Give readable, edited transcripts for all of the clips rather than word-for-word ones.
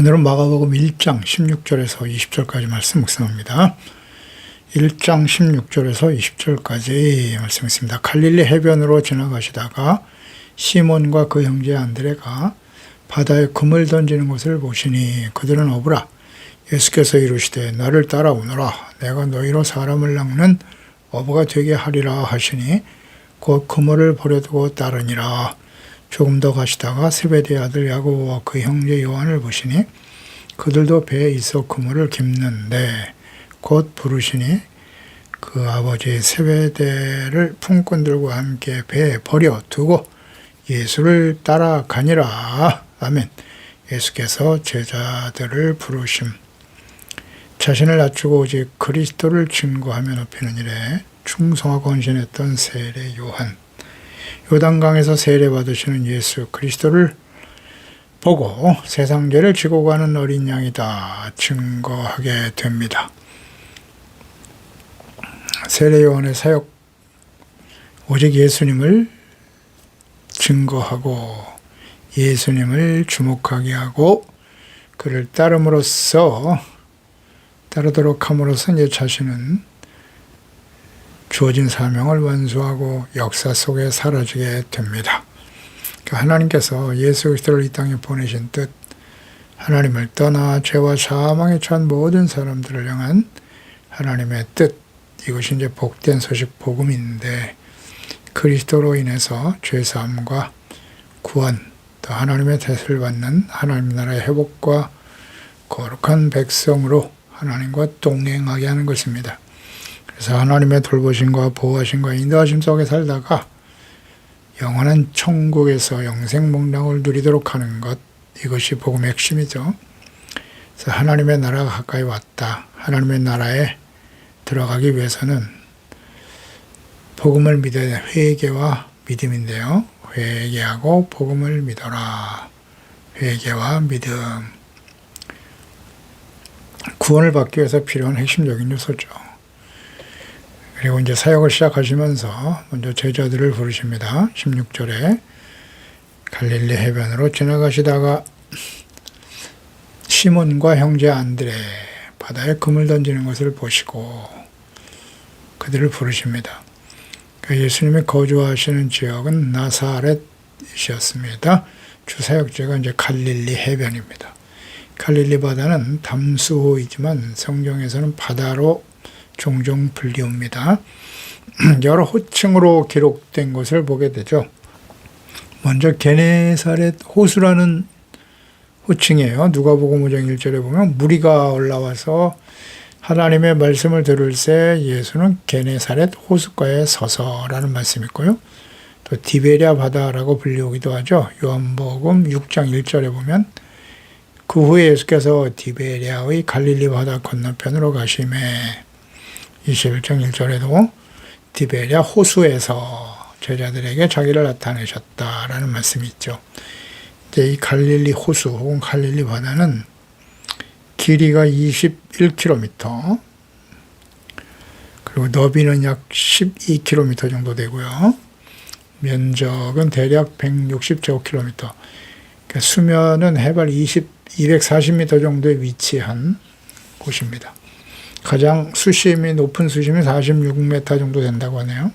오늘은 마가복음 1장 16절에서 20절까지 말씀 묵상합니다. 1장 16절에서 20절까지 말씀 있습니다. 갈릴리 해변으로 지나가시다가 시몬과 그 형제 안드레가 바다에 금을 던지는 것을 보시니 그들은 어부라. 예수께서 이르시되 나를 따라오너라. 내가 너희로 사람을 낚는 어부가 되게 하리라 하시니 곧 그물을 버려두고 따르니라. 조금 더 가시다가 세베대의 아들 야고보와 그 형제 요한을 보시니 그들도 배에 있어 그물을 깁는데 곧 부르시니 그 아버지 세베대를 품꾼들과 함께 배에 버려두고 예수를 따라가니라. 아멘. 예수께서 제자들을 부르심. 자신을 낮추고 오직 그리스도를 증거하며 높이는 일에 충성하고 헌신했던 세례 요한. 요단강에서 세례받으시는 예수 그리스도를 보고 세상 죄를 지고 가는 어린 양이다 증거하게 됩니다. 세례 요한의 사역, 오직 예수님을 증거하고 예수님을 주목하게 하고 그를 따르도록 함으로써 이제 자신은 주어진 사명을 완수하고 역사 속에 사라지게 됩니다. 하나님께서 예수 그리스도를 이 땅에 보내신 뜻, 하나님을 떠나 죄와 사망에 처한 모든 사람들을 향한 하나님의 뜻, 이것이 이제 복된 소식 복음인데 그리스도로 인해서 죄사함과 구원, 또 하나님의 대접을 받는 하나님 나라의 회복과 거룩한 백성으로 하나님과 동행하게 하는 것입니다. 그래서 하나님의 돌보심과 보호하심과 인도하심 속에 살다가 영원한 천국에서 영생목락을 누리도록 하는 것, 이것이 복음의 핵심이죠. 그래서 하나님의 나라가 가까이 왔다. 하나님의 나라에 들어가기 위해서는 복음을 믿어야 회개와 믿음인데요. 회개하고 복음을 믿어라. 회개와 믿음. 구원을 받기 위해서 필요한 핵심적인 요소죠. 그리고 이제 사역을 시작하시면서 먼저 제자들을 부르십니다. 16절에 갈릴리 해변으로 지나가시다가 시몬과 형제 안드레 바다에 금을 던지는 것을 보시고 그들을 부르십니다. 예수님이 거주하시는 지역은 나사렛이었습니다. 주 사역지가 이제 갈릴리 해변입니다. 갈릴리 바다는 담수호이지만 성경에서는 바다로 종종 불리웁니다. 여러 호칭으로 기록된 것을 보게 되죠. 먼저 게네사렛 호수라는 호칭이에요. 누가복음 5장 1절에 보면 무리가 올라와서 하나님의 말씀을 들을새 예수는 게네사렛 호숫가에 서서라는 말씀이 있고요. 또 디베랴 바다라고 불리우기도 하죠. 요한복음 6장 1절에 보면 그 후에 예수께서 디베랴의 갈릴리 바다 건너편으로 가시매 21장 1절에도 디베랴 호수에서 제자들에게 자기를 나타내셨다라는 말씀이 있죠. 이제 이 갈릴리 호수 혹은 갈릴리 바다는 길이가 21km 그리고 너비는 약 12km 정도 되고요. 면적은 대략 160제곱킬로미터. 그러니까 수면은 해발 240m 정도에 위치한 곳입니다. 가장 높은 수심이 46m 정도 된다고 하네요.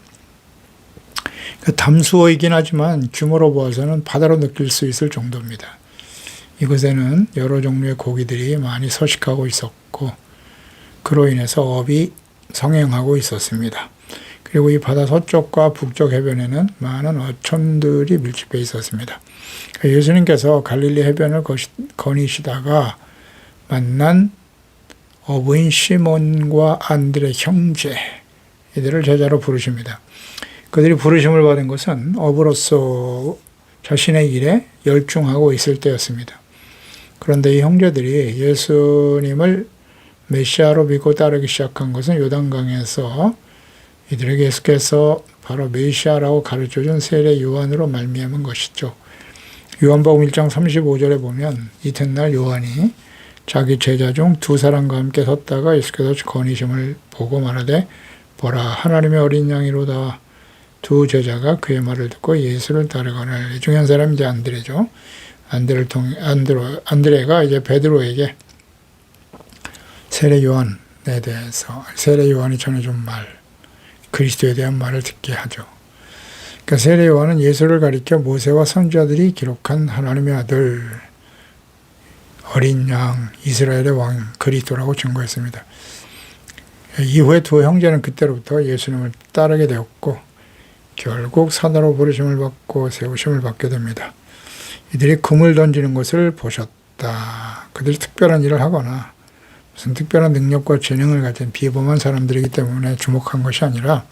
담수어이긴 하지만 규모로 보아서는 바다로 느낄 수 있을 정도입니다. 이곳에는 여러 종류의 고기들이 많이 서식하고 있었고 그로 인해서 업이 성행하고 있었습니다. 그리고 이 바다 서쪽과 북쪽 해변에는 많은 어촌들이 밀집해 있었습니다. 예수님께서 갈릴리 해변을 거니시다가 만난 어부인 시몬과 안드레 형제, 이들을 제자로 부르십니다. 그들이 부르심을 받은 것은 어부로서 자신의 일에 열중하고 있을 때였습니다. 그런데 이 형제들이 예수님을 메시아로 믿고 따르기 시작한 것은 요단강에서 이들에게 예수께서 바로 메시아라고 가르쳐준 세례 요한으로 말미암은 것이죠. 요한복음 1장 35절에 보면 이튿날 요한이 자기 제자 중 두 사람과 함께 섰다가 예수께서 거니심을 보고 말하되 보라 하나님의 어린 양이로다. 두 제자가 그의 말을 듣고 예수를 따르거늘. 이 중에 한 사람이 이제 안드레죠. 안드레가 이제 베드로에게 세례 요한에 대해서, 세례 요한이 전해준 말, 그리스도에 대한 말을 듣게 하죠. 그러니까 세례 요한은 예수를 가리켜 모세와 선지자들이 기록한 하나님의 아들, 어린 양, 이스라엘의 왕, 그리스도라고 증거했습니다. 이후에 두 형제는 그때로부터 예수님을 따르게 되었고 결국 사도로 부르심을 받고 세우심을 받게 됩니다. 이들이 금을 던지는 것을 보셨다. 그들이 특별한 일을 하거나 무슨 특별한 능력과 재능을 가진 비범한 사람들이기 때문에 주목한 것이 아니라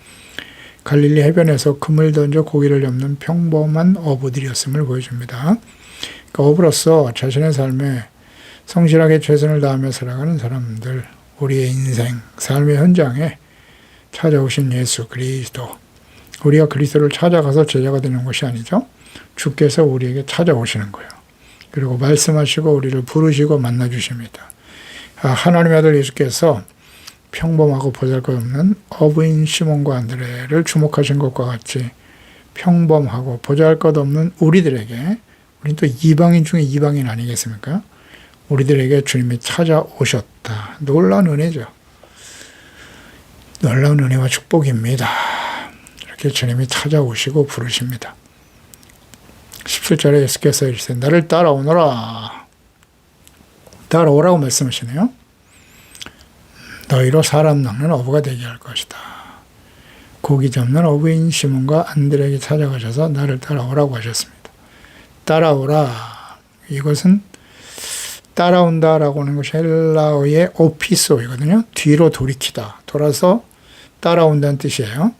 갈릴리 해변에서 금을 던져 고기를 잡는 평범한 어부들이었음을 보여줍니다. 그러니까 어부로서 자신의 삶에 성실하게 최선을 다하며 살아가는 사람들, 우리의 인생, 삶의 현장에 찾아오신 예수 그리스도, 우리가 그리스도를 찾아가서 제자가 되는 것이 아니죠. 주께서 우리에게 찾아오시는 거예요. 그리고 말씀하시고 우리를 부르시고 만나주십니다. 하나님의 아들 예수께서 평범하고 보잘것없는 어부인 시몬과 안드레를 주목하신 것과 같이 평범하고 보잘것없는 우리들에게, 우리는 또 이방인 중에 이방인 아니겠습니까? 우리들에게 주님이 찾아오셨다. 놀라운 은혜죠. 놀라운 은혜와 축복입니다. 이렇게 주님이 찾아오시고 부르십니다. 17절에 예수께서 이르시되 나를 따라오너라. 따라오라고 말씀하시네요. 너희로 사람 낚는 어부가 되게 할 것이다. 고기 잡는 어부인 시몬과 안드레에게 찾아가셔서 나를 따라오라고 하셨습니다. 따라오라. 이것은 따라온다라고 하는 것이 헬라어의 오피소이거든요. 뒤로 돌이키다. 돌아서 따라온다는 뜻이에요.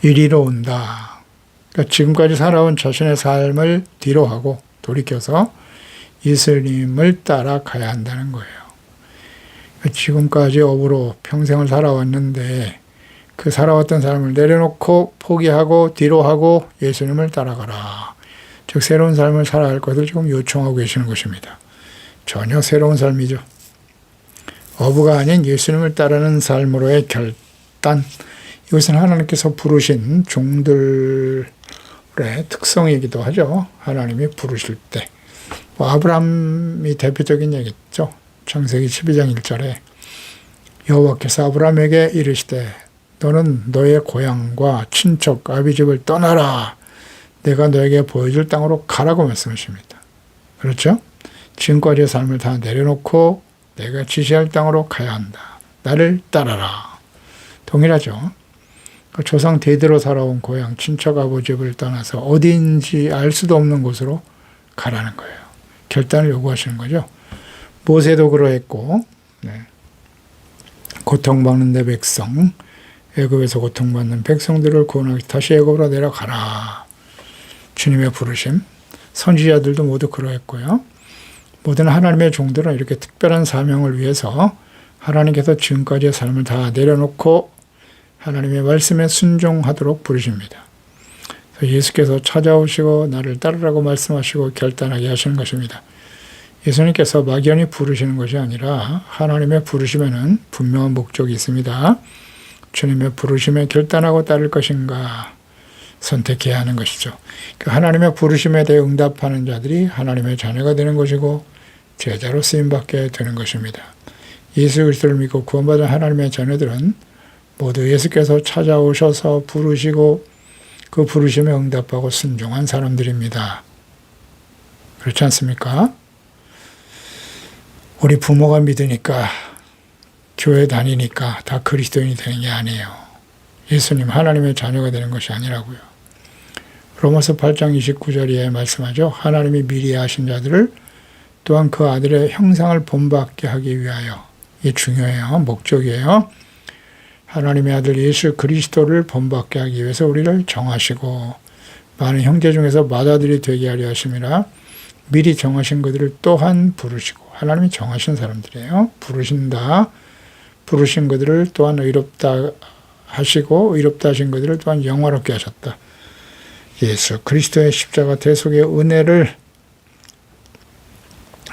이리로 온다. 그러니까 지금까지 살아온 자신의 삶을 뒤로 하고 돌이켜서 예수님을 따라가야 한다는 거예요. 지금까지 어부로 평생을 살아왔는데 그 살아왔던 삶을 내려놓고 포기하고 뒤로 하고 예수님을 따라가라. 즉 새로운 삶을 살아야 할 것을 지금 요청하고 계시는 것입니다. 전혀 새로운 삶이죠. 어부가 아닌 예수님을 따르는 삶으로의 결단. 이것은 하나님께서 부르신 종들의 특성이기도 하죠. 하나님이 부르실 때. 아브라함이 대표적인 얘기죠. 창세기 12장 1절에 여호와께서 아브라함에게 이르시되 너는 너의 고향과 친척 아비집을 떠나라. 내가 너에게 보여줄 땅으로 가라고 말씀하십니다. 그렇죠? 지금까지의 삶을 다 내려놓고 내가 지시할 땅으로 가야 한다. 나를 따라라. 동일하죠. 조상 대대로 살아온 고향, 친척 아버집을 떠나서 어디인지 알 수도 없는 곳으로 가라는 거예요. 결단을 요구하시는 거죠. 모세도 그러했고, 고통받는 내 백성, 애굽에서 고통받는 백성들을 구원하기 다시 애굽으로 내려가라. 주님의 부르심. 선지자들도 모두 그러했고요. 모든 하나님의 종들은 이렇게 특별한 사명을 위해서 하나님께서 지금까지의 삶을 다 내려놓고 하나님의 말씀에 순종하도록 부르십니다. 예수께서 찾아오시고 나를 따르라고 말씀하시고 결단하게 하시는 것입니다. 예수님께서 막연히 부르시는 것이 아니라 하나님의 부르심에는 분명한 목적이 있습니다. 주님의 부르심에 결단하고 따를 것인가 선택해야 하는 것이죠. 하나님의 부르심에 대해 응답하는 자들이 하나님의 자녀가 되는 것이고 제자로 쓰임받게 되는 것입니다. 예수 그리스도를 믿고 구원받은 하나님의 자녀들은 모두 예수께서 찾아오셔서 부르시고 그 부르심에 응답하고 순종한 사람들입니다. 그렇지 않습니까? 우리 부모가 믿으니까 교회 다니니까 다 그리스도인이 되는 게 아니에요. 예수님 하나님의 자녀가 되는 것이 아니라고요. 로마서 8장 29절에 말씀하죠. 하나님이 미리 하신 자들을 또한 그 아들의 형상을 본받게 하기 위하여. 이게 중요해요. 목적이에요. 하나님의 아들 예수 그리스도를 본받게 하기 위해서 우리를 정하시고 많은 형제 중에서 맏아들이 되게 하려 하심이라 미리 정하신 그들을 또한 부르시고 하나님이 정하신 사람들이에요. 부르신다. 부르신 그들을 또한 의롭다 하시고 의롭다 하신 그들을 또한 영화롭게 하셨다. 예수 그리스도의 십자가 대속의 은혜를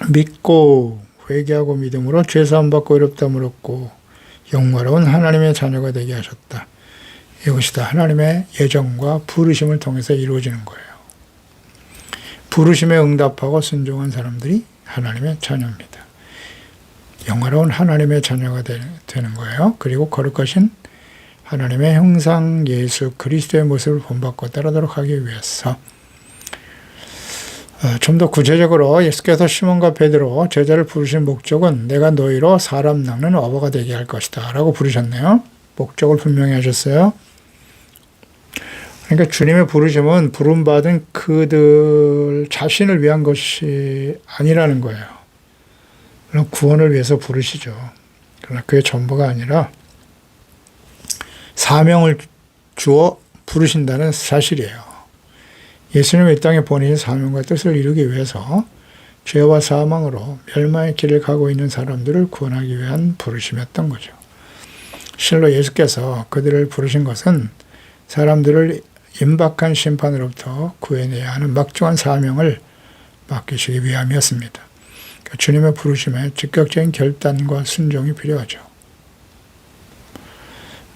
믿고 회개하고 믿음으로 죄사함 받고 의롭다함을 얻고 영화로운 하나님의 자녀가 되게 하셨다. 이것이 다 하나님의 예정과 부르심을 통해서 이루어지는 거예요. 부르심에 응답하고 순종한 사람들이 하나님의 자녀입니다. 영화로운 하나님의 자녀가 되는 거예요. 그리고 거룩하신 하나님의 형상 예수 그리스도의 모습을 본받고 따르도록 하기 위해서 좀 더 구체적으로 예수께서 시몬과 베드로 제자를 부르신 목적은 내가 너희로 사람 낚는 어부가 되게 할 것이다 라고 부르셨네요. 목적을 분명히 하셨어요. 그러니까 주님의 부르심은 부름받은 그들 자신을 위한 것이 아니라는 거예요. 물론 구원을 위해서 부르시죠. 그러나 그게 전부가 아니라 사명을 주어 부르신다는 사실이에요. 예수님을 이 땅에 보내신 사명과 뜻을 이루기 위해서 죄와 사망으로 멸망의 길을 가고 있는 사람들을 구원하기 위한 부르심이었던 거죠. 실로 예수께서 그들을 부르신 것은 사람들을 임박한 심판으로부터 구해내야 하는 막중한 사명을 맡기시기 위함이었습니다. 그러니까 주님의 부르심에 즉각적인 결단과 순종이 필요하죠.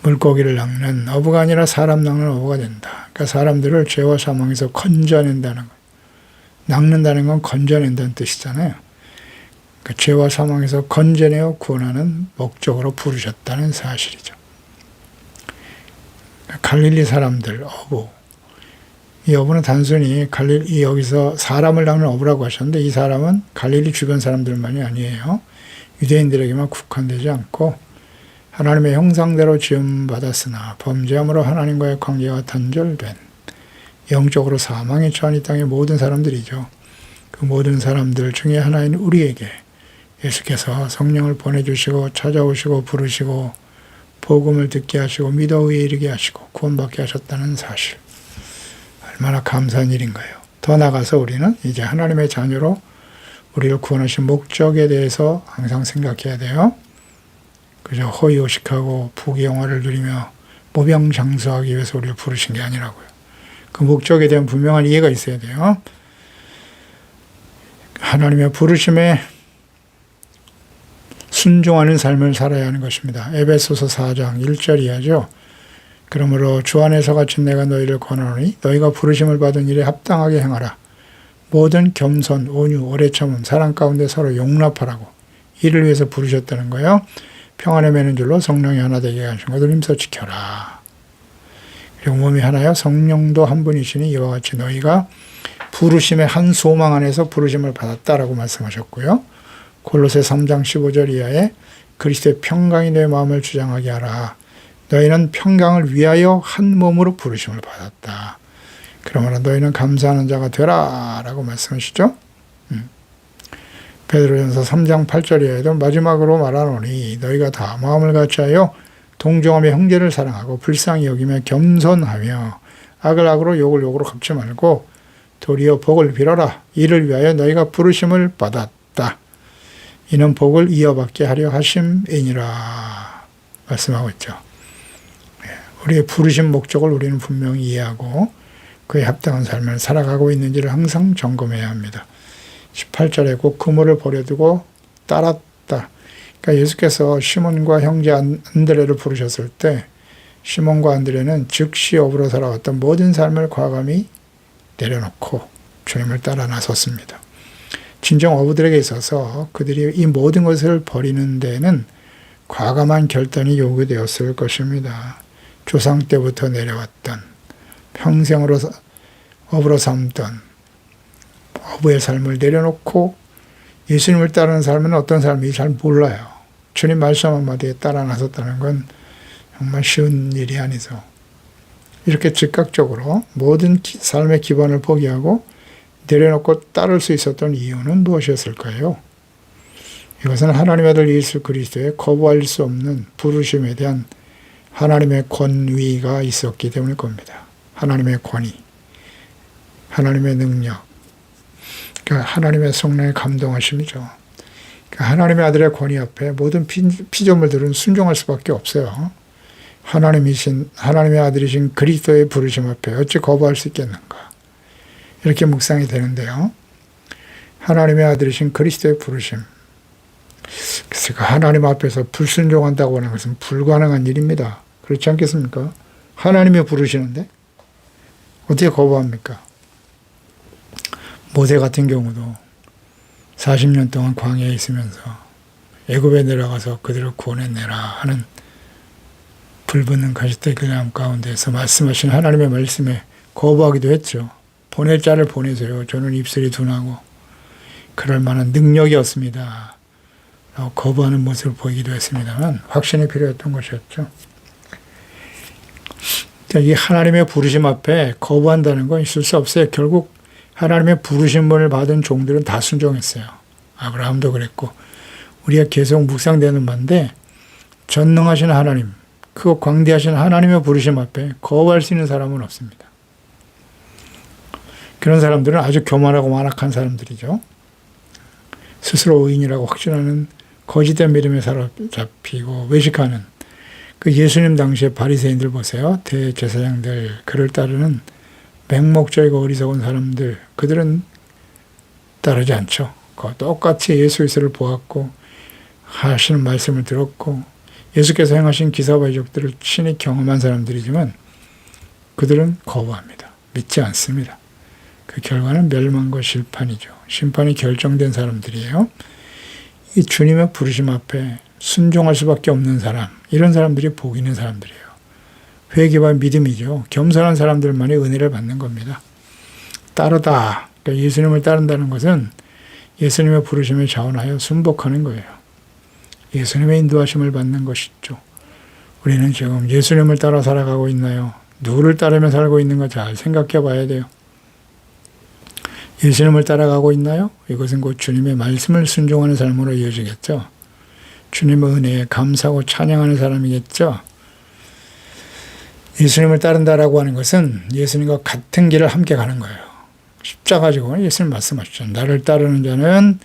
물고기를 낚는 어부가 아니라 사람 낚는 어부가 된다. 그러니까 사람들을 죄와 사망에서 건져낸다는 것. 낚는다는 건 건져낸다는 뜻이잖아요. 그러니까 죄와 사망에서 건져내어 구원하는 목적으로 부르셨다는 사실이죠. 갈릴리 사람들, 어부. 이 어부는 단순히 여기서 사람을 낚는 어부라고 하셨는데 이 사람은 갈릴리 주변 사람들만이 아니에요. 유대인들에게만 국한되지 않고 하나님의 형상대로 지음받았으나 범죄함으로 하나님과의 관계가 단절된 영적으로 사망에 처한 이 땅의 모든 사람들이죠. 그 모든 사람들 중에 하나인 우리에게 예수께서 성령을 보내주시고 찾아오시고 부르시고 복음을 듣게 하시고 믿어 의에 이르게 하시고 구원받게 하셨다는 사실. 얼마나 감사한 일인가요. 더 나아가서 우리는 이제 하나님의 자녀로 우리를 구원하신 목적에 대해서 항상 생각해야 돼요. 그저 허위호식하고 부귀영화를 누리며 모병장수하기 위해서 우리를 부르신 게 아니라고요. 그 목적에 대한 분명한 이해가 있어야 돼요. 하나님의 부르심에 순종하는 삶을 살아야 하는 것입니다. 에베소서 4장 1절 이하죠. 그러므로 주 안에서 갇힌 내가 너희를 권하노니 너희가 부르심을 받은 일에 합당하게 행하라. 모든 겸손, 온유, 오래 참음, 사랑 가운데 서로 용납하라고. 이를 위해서 부르셨다는 거예요. 평안에 매는 줄로 성령이 하나 되게 하신 것을 힘써 지켜라. 그리고 몸이 하나여 성령도 한 분이시니 이와 같이 너희가 부르심의 한 소망 안에서 부르심을 받았다라고 말씀하셨고요. 골로새 3장 15절 이하에 그리스도의 평강이 내 마음을 주장하게 하라. 너희는 평강을 위하여 한 몸으로 부르심을 받았다. 그러므로 너희는 감사하는 자가 되라 라고 말씀하시죠. 베드로전서 3장 8절 이하에도 마지막으로 말하노니 너희가 다 마음을 같이하여 동정하며 형제를 사랑하고 불쌍히 여기며 겸손하며 악을 악으로 욕을 욕으로 갚지 말고 도리어 복을 빌어라. 이를 위하여 너희가 부르심을 받았다. 이는 복을 이어받게 하려 하심이니라 말씀하고 있죠. 우리의 부르심 목적을 우리는 분명히 이해하고 그에 합당한 삶을 살아가고 있는지를 항상 점검해야 합니다. 18절에 곧 그물을 버려두고 따랐다. 그러니까 예수께서 시몬과 형제 안드레를 부르셨을 때 시몬과 안드레는 즉시 어부로 살아왔던 모든 삶을 과감히 내려놓고 주님을 따라 나섰습니다. 진정 어부들에게 있어서 그들이 이 모든 것을 버리는 데에는 과감한 결단이 요구되었을 것입니다. 조상 때부터 내려왔던 평생으로 어부로 삼던 어부의 삶을 내려놓고 예수님을 따르는 삶은 어떤 삶인지 잘 몰라요. 주님 말씀 한마디에 따라 나섰다는 건 정말 쉬운 일이 아니죠. 이렇게 즉각적으로 모든 삶의 기반을 포기하고 내려놓고 따를 수 있었던 이유는 무엇이었을까요? 이것은 하나님의 아들 예수 그리스도의 거부할 수 없는 부르심에 대한 하나님의 권위가 있었기 때문일 겁니다. 하나님의 권위, 하나님의 능력, 그러니까 하나님의 성령의 감동하심이죠. 그러니까 하나님의 아들의 권위 앞에 모든 피조물들은 순종할 수밖에 없어요. 하나님의 아들이신 그리스도의 부르심 앞에 어찌 거부할 수 있겠는가. 이렇게 묵상이 되는데요. 하나님의 아들이신 그리스도의 부르심. 그래서 하나님 앞에서 불순종한다고 하는 것은 불가능한 일입니다. 그렇지 않겠습니까? 하나님이 부르시는데 어떻게 거부합니까? 모세 같은 경우도 40년 동안 광야에 있으면서 애굽에 내려가서 그들을 구원해내라 하는 불붙는 가시떼기 나무 가운데서 말씀하신 하나님의 말씀에 거부하기도 했죠. 보낼 자를 보내세요. 저는 입술이 둔하고 그럴 만한 능력이 없습니다. 라고 거부하는 모습을 보이기도 했습니다만 확신이 필요했던 것이었죠. 이 하나님의 부르심 앞에 거부한다는 건 있을 수 없어요. 결국 하나님의 부르심을 받은 종들은 다 순종했어요. 아브라함도 그랬고 우리가 계속 묵상되는 바인데 전능하신 하나님, 그 광대하신 하나님의 부르심 앞에 거부할 수 있는 사람은 없습니다. 그런 사람들은 아주 교만하고 완악한 사람들이죠. 스스로 의인이라고 확신하는 거짓된 믿음에 사로잡히고 외식하는 그 예수님 당시의 바리새인들 보세요. 대제사장들, 그를 따르는 맹목적이고 어리석은 사람들, 그들은 따르지 않죠. 똑같이 예수 그리스도를 보았고 하시는 말씀을 들었고 예수께서 행하신 기사와 이적들을 친히 경험한 사람들이지만 그들은 거부합니다. 믿지 않습니다. 그 결과는 멸망과 심판이죠. 심판이 결정된 사람들이에요. 이 주님의 부르심 앞에 순종할 수밖에 없는 사람, 이런 사람들이 복 있는 사람들이에요. 회개와 믿음이죠. 겸손한 사람들만이 은혜를 받는 겁니다. 따르다, 그러니까 예수님을 따른다는 것은 예수님의 부르심에 자원하여 순복하는 거예요. 예수님의 인도하심을 받는 것이죠. 우리는 지금 예수님을 따라 살아가고 있나요? 누구를 따르며 살고 있는가 잘 생각해 봐야 돼요. 예수님을 따라가고 있나요? 이것은 곧 주님의 말씀을 순종하는 삶으로 이어지겠죠. 주님의 은혜에 감사하고 찬양하는 사람이겠죠. 예수님을 따른다라고 하는 것은 예수님과 같은 길을 함께 가는 거예요. 십자가 지고 예수님 말씀하셨죠. 나를 따르는 자는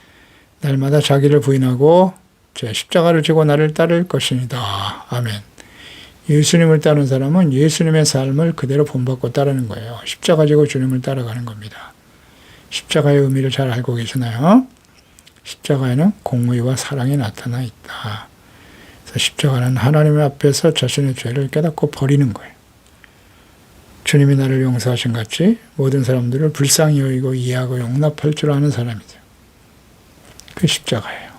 날마다 자기를 부인하고 제 십자가를 지고 나를 따를 것이니다. 아멘. 예수님을 따르는 사람은 예수님의 삶을 그대로 본받고 따르는 거예요. 십자가 지고 주님을 따라가는 겁니다. 십자가의 의미를 잘 알고 계시나요? 십자가에는 공의와 사랑이 나타나 있다. 그래서 십자가는 하나님 앞에서 자신의 죄를 깨닫고 버리는 거예요. 주님이 나를 용서하신 같이 모든 사람들을 불쌍히 여기고 이해하고 용납할 줄 아는 사람이죠. 그 십자가예요.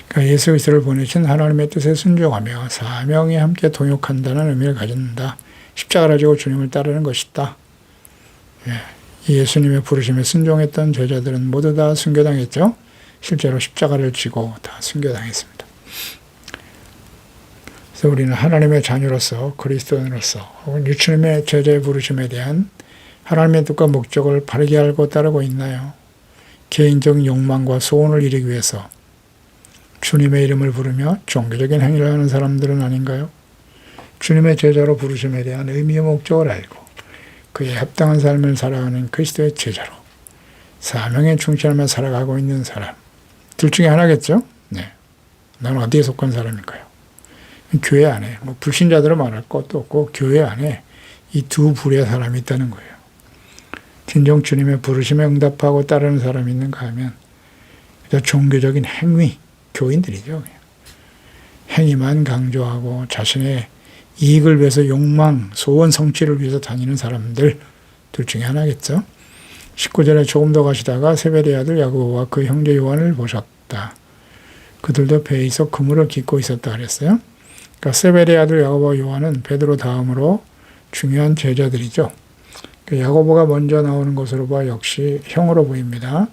그러니까 예수 그리스도를 보내신 하나님의 뜻에 순종하며 사명에 함께 동역한다는 의미를 가진다. 십자가를 지고 주님을 따르는 것이다. 예수님의 부르심에 순종했던 제자들은 모두 다 순교당했죠. 실제로 십자가를 지고 다 순교당했습니다. 그래서 우리는 하나님의 자녀로서 그리스도인으로서 혹은 주님의 제자의 부르심에 대한 하나님의 뜻과 목적을 바르게 알고 따르고 있나요? 개인적 욕망과 소원을 이루기 위해서 주님의 이름을 부르며 종교적인 행위를 하는 사람들은 아닌가요? 주님의 제자로 부르심에 대한 의미와 목적을 알고 그에 합당한 삶을 살아가는 그리스도의 제자로 사명에 충실하며 살아가고 있는 사람, 둘 중에 하나겠죠? 네. 나는 어디에 속한 사람일까요? 교회 안에, 불신자들은 말할 것도 없고 교회 안에 이 두 부류의 사람이 있다는 거예요. 진정 주님의 부르심에 응답하고 따르는 사람이 있는가 하면 종교적인 행위, 교인들이죠. 행위만 강조하고 자신의 이익을 위해서 욕망, 소원 성취를 위해서 다니는 사람들 둘 중에 하나겠죠. 19절에 조금 더 가시다가 세베대의 아들 야고보와 그 형제 요한을 보셨다. 그들도 배에 있어 그물을 깃고 있었다 그랬어요. 그러니까 세베대의 아들 야고보와 요한은 베드로 다음으로 중요한 제자들이죠. 야고보가 먼저 나오는 것으로 봐 역시 형으로 보입니다.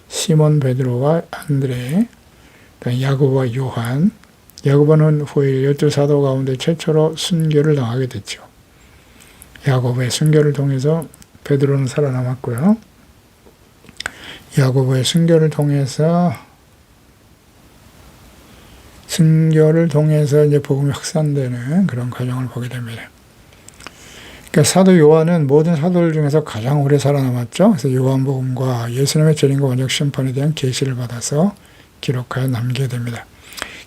시몬 베드로와 안드레, 야고보와 요한. 야고보는 후에 12사도 가운데 최초로 순교를 당하게 됐죠. 야고보의 순교를 통해서 베드로는 살아남았고요. 야고보의 순교를 통해서 이제 복음이 확산되는 그런 과정을 보게 됩니다. 그러니까 사도 요한은 모든 사도들 중에서 가장 오래 살아남았죠. 그래서 요한복음과 예수님의 재림과 원적 심판에 대한 계시를 받아서 기록하여 남게 됩니다.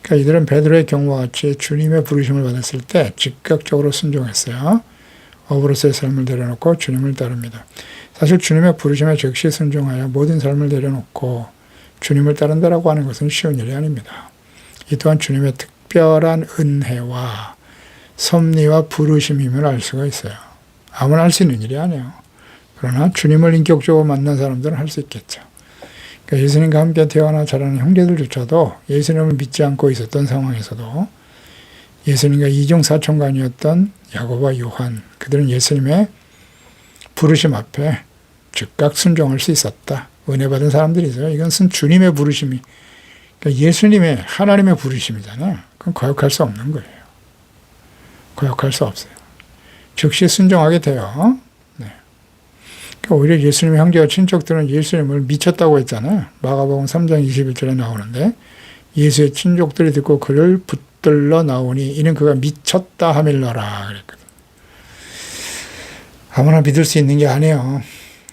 그러니까 이들은 베드로의 경우와 같이 주님의 부르심을 받았을 때 즉각적으로 순종했어요. 어브로스의 삶을 내려놓고 주님을 따릅니다. 사실 주님의 부르심에 즉시 순종하여 모든 삶을 내려놓고 주님을 따른다라고 하는 것은 쉬운 일이 아닙니다. 이 또한 주님의 특별한 은혜와 섭리와 부르심임을 알 수가 있어요. 아무나 할 수 있는 일이 아니에요. 그러나 주님을 인격적으로 만난 사람들은 할 수 있겠죠. 그러니까 예수님과 함께 태어나 자라는 형제들조차도 예수님을 믿지 않고 있었던 상황에서도 예수님과 이중사촌간이었던 야고보와 요한, 그들은 예수님의 부르심 앞에 즉각 순종할 수 있었다. 은혜 받은 사람들이죠. 이건 주님의 부르심이, 그러니까 예수님의, 하나님의 부르심이잖아요. 그건 거역할 수 없는 거예요. 거역할 수 없어요. 즉시 순종하게 돼요. 네. 그러니까 오히려 예수님의 형제와 친족들은 예수님을 미쳤다고 했잖아요. 마가복음 3장 21절에 나오는데 예수의 친족들이 듣고 그를 붙들러 나오니 이는 그가 미쳤다 하밀러라 그랬거든. 아무나 믿을 수 있는 게 아니에요.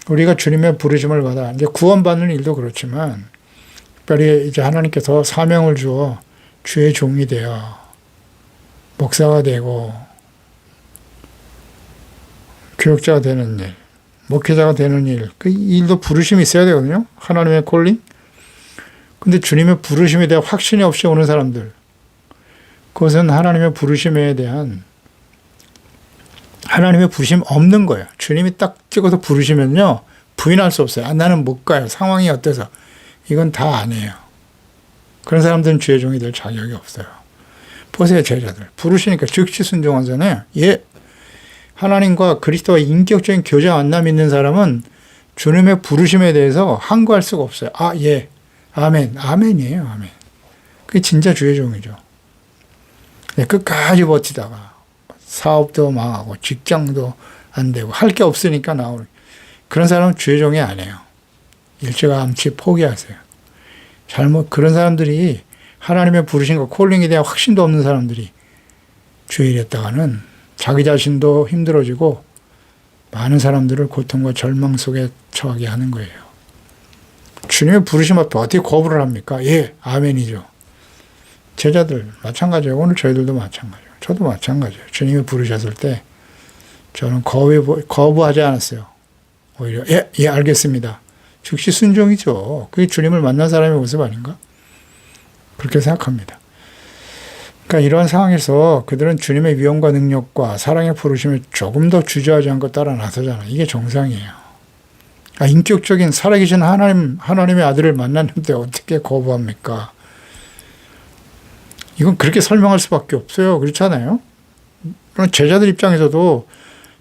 우리가 주님의 부르심을 받아 이제 구원받는 일도 그렇지만 특별히 이제 하나님께서 사명을 주어 주의 종이 되어 목사가 되고 교육자가 되는 일, 목회자가 되는 일, 그 일도 부르심이 있어야 되거든요. 하나님의 콜링. 근데 주님의 부르심에 대한 확신이 없이 오는 사람들, 그것은 하나님의 부르심에 대한 하나님의 부르심 없는 거예요. 주님이 딱 찍어서 부르시면요 부인할 수 없어요. 아, 나는 못 가요. 상황이 어때서. 이건 다 아니에요. 그런 사람들은 주의 종이 될 자격이 없어요. 보세요, 제자들. 부르시니까 즉시 순종하잖아요. 예. 하나님과 그리스도와 인격적인 교제 만남 있는 사람은 주님의 부르심에 대해서 항거할 수가 없어요. 아, 예. 아멘. 아멘이에요. 아멘. 그게 진짜 주의 종이죠. 네, 끝까지 버티다가 사업도 망하고 직장도 안 되고 할 게 없으니까 나오는 그런 사람은 주의 종이 아니에요. 일찌감치 포기하세요. 그런 사람들이 하나님의 부르심과 콜링에 대한 확신도 없는 사람들이 주의 일에 했다가는 자기 자신도 힘들어지고 많은 사람들을 고통과 절망 속에 처하게 하는 거예요. 주님의 부르심 앞에 어떻게 거부를 합니까? 예, 아멘이죠. 제자들 마찬가지예요. 오늘 저희들도 마찬가지예요. 저도 마찬가지예요. 주님이 부르셨을 때 저는 거부하지 않았어요. 오히려 예, 알겠습니다. 즉시 순종이죠. 그게 주님을 만난 사람의 모습 아닌가? 그렇게 생각합니다. 그러니까 이러한 상황에서 그들은 주님의 위엄과 능력과 사랑의 부르심을 조금 더 주저하지 않고 따라 나서잖아요. 이게 정상이에요. 인격적인 살아계신 하나님의 아들을 만났는데 어떻게 거부합니까? 이건 그렇게 설명할 수밖에 없어요. 그렇잖아요. 제자들 입장에서도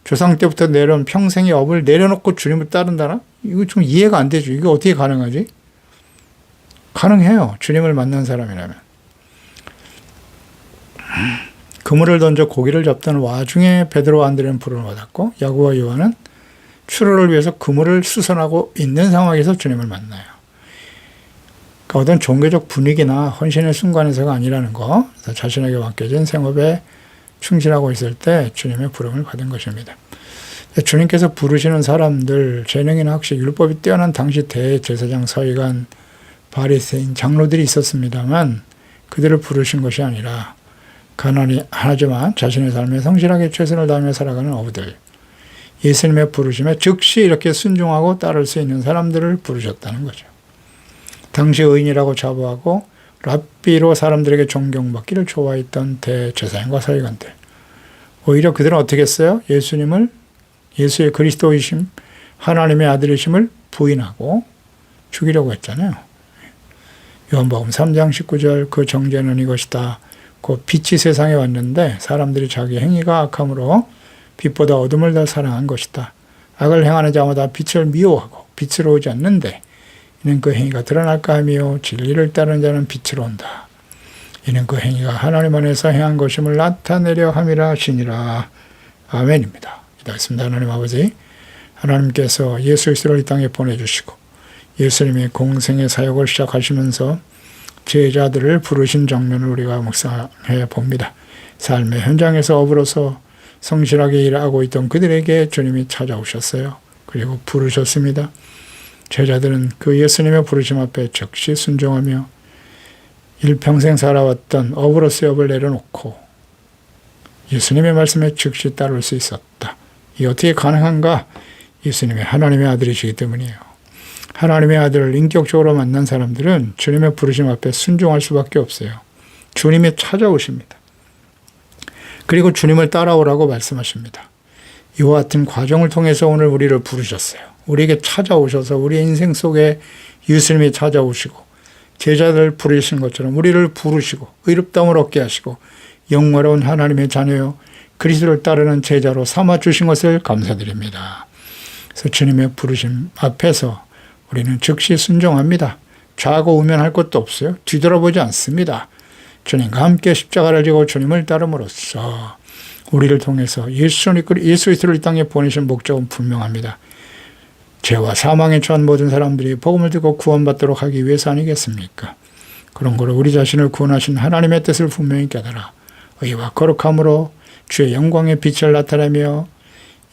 조상 때부터 내려온 평생의 업을 내려놓고 주님을 따른다나? 이거 좀 이해가 안 되죠. 이게 어떻게 가능하지? 가능해요. 주님을 만난 사람이라면. 그물을 던져 고기를 잡던 와중에 베드로와 안드레는 부름을 받았고 야고보와 요한은 출애를 위해서 그물을 수선하고 있는 상황에서 주님을 만나요. 그러니까 어떤 종교적 분위기나 헌신의 순간에서가 아니라는 거, 자신에게 맡겨진 생업에 충실하고 있을 때 주님의 부름을 받은 것입니다. 주님께서 부르시는 사람들, 재능이나 학식, 율법이 뛰어난 당시 대제사장, 서기관, 바리새인, 장로들이 있었습니다만 그들을 부르신 것이 아니라 가난하지만 자신의 삶에 성실하게 최선을 다하며 살아가는 어부들, 예수님의 부르심에 즉시 이렇게 순종하고 따를 수 있는 사람들을 부르셨다는 거죠. 당시 의인이라고 자부하고 랍비로 사람들에게 존경받기를 좋아했던 대제사장과 서기관들, 오히려 그들은 어떻게 했어요? 예수의 그리스도이심, 하나님의 아들이심을 부인하고 죽이려고 했잖아요. 요한복음 3장 19절 그 정죄는 이것이다. 그 빛이 세상에 왔는데 사람들이 자기 행위가 악함으로 빛보다 어둠을 더 사랑한 것이다. 악을 행하는 자마다 빛을 미워하고 빛으로 오지 않는데 이는 그 행위가 드러날까 하며 진리를 따르는 자는 빛으로 온다. 이는 그 행위가 하나님 안에서 행한 것임을 나타내려 함이라 하시니라. 아멘입니다. 기도하겠습니다. 하나님 아버지, 하나님께서 예수 그리스도를 이 땅에 보내주시고 예수님이 공생의 사역을 시작하시면서 제자들을 부르신 장면을 우리가 묵상해 봅니다. 삶의 현장에서 어부로서 성실하게 일하고 있던 그들에게 주님이 찾아오셨어요. 그리고 부르셨습니다. 제자들은 그 예수님의 부르심 앞에 즉시 순종하며 일평생 살아왔던 어부로서의 업을 내려놓고 예수님의 말씀에 즉시 따를 수 있었다. 이 어떻게 가능한가? 예수님의 하나님의 아들이시기 때문이에요. 하나님의 아들을 인격적으로 만난 사람들은 주님의 부르심 앞에 순종할 수밖에 없어요. 주님이 찾아오십니다. 그리고 주님을 따라오라고 말씀하십니다. 이와 같은 과정을 통해서 오늘 우리를 부르셨어요. 우리에게 찾아오셔서 우리의 인생 속에 예수님이 찾아오시고 제자들 부르신 것처럼 우리를 부르시고 의롭다움을 얻게 하시고 영화로운 하나님의 자녀요 그리스도를 따르는 제자로 삼아주신 것을 감사드립니다. 그래서 주님의 부르심 앞에서 우리는 즉시 순종합니다. 좌고 우면할 것도 없어요. 뒤돌아보지 않습니다. 주님과 함께 십자가를 지고 주님을 따름으로써 우리를 통해서 예수 그리스도를 이 땅에 보내신 목적은 분명합니다. 죄와 사망에 처한 모든 사람들이 복음을 듣고 구원받도록 하기 위해서 아니겠습니까? 그런 거로 우리 자신을 구원하신 하나님의 뜻을 분명히 깨달아 의와 거룩함으로 주의 영광의 빛을 나타내며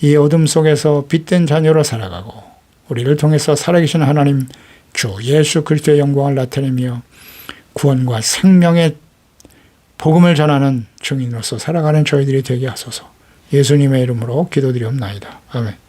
이 어둠 속에서 빛된 자녀로 살아가고 우리를 통해서 살아계신 하나님 주 예수 그리스도의 영광을 나타내며 구원과 생명의 복음을 전하는 증인으로서 살아가는 저희들이 되게 하소서. 예수님의 이름으로 기도드리옵나이다. 아멘.